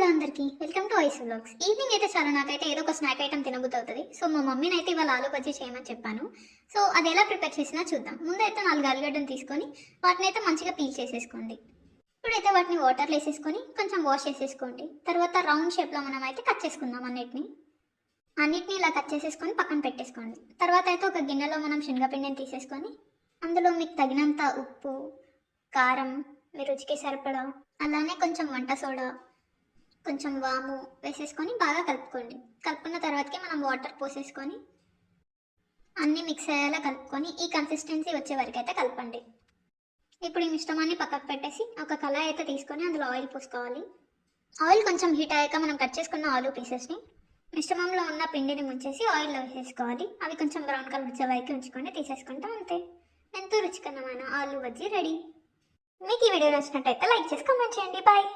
అందరికీ welcome to ice vlogs. Evening అయితే చాలా నాకైతే ఏదో ఒక స్నాక్ ఐటమ్ తినబుద్ధి అవుతుంది. సో మా మమ్మీని అయితే ఇవాళ ఆలు బజ్జీ చేయమని చెప్పాను. సో అది ఎలా ప్రిపేర్ చేసినా చూద్దాం. ముందైతే 4 ఆలుగడ్డను తీసుకొని వాటిని అయితే మంచిగా పీల్ చేసేసుకోండి. ఇప్పుడైతే వాటిని వాటర్లో వేసేసుకొని కొంచెం వాష్ చేసేసుకోండి. తర్వాత రౌండ్ షేప్లో మనం అయితే కట్ చేసుకుందాం. అన్నిటిని ఇలా కట్ చేసేసుకొని పక్కన పెట్టేసుకోండి. తర్వాత అయితే ఒక గిన్నెలో మనం శనగపిండిని తీసేసుకొని అందులో మీకు తగినంత ఉప్పు, కారం, మీ రుచికి సరిపడా, అలానే కొంచెం వంట సోడా, కొంచెం వాము వేసేసుకొని బాగా కలుపుకోండి. కలుపుకున్న తర్వాతకి మనం వాటర్ పోసేసుకొని అన్నీ మిక్స్ అయ్యేలా కలుపుకొని ఈ కన్సిస్టెన్సీ వచ్చే వరకు అయితే కలపండి. ఇప్పుడు ఈ మిశ్రమాన్ని పక్కకు పెట్టేసి ఒక కళాయి అయితే తీసుకొని అందులో ఆయిల్ పోసుకోవాలి. ఆయిల్ కొంచెం హీట్ అయ్యాక మనం కట్ చేసుకున్న ఆలు పీసెస్ని మిశ్రమంలో ఉన్న పిండిని ముంచేసి ఆయిల్లో వేసేసుకోవాలి. అవి కొంచెం బ్రౌన్ కలర్ వచ్చే వరకు ఉంచుకొని తీసేసుకుంటాం. అంతే, ఎంతో రుచికరమైన ఆలు బజ్జీ రెడీ. మీకు ఈ వీడియో నచ్చినట్టయితే లైక్ చేసి కామెంట్ చేయండి. బాయ్.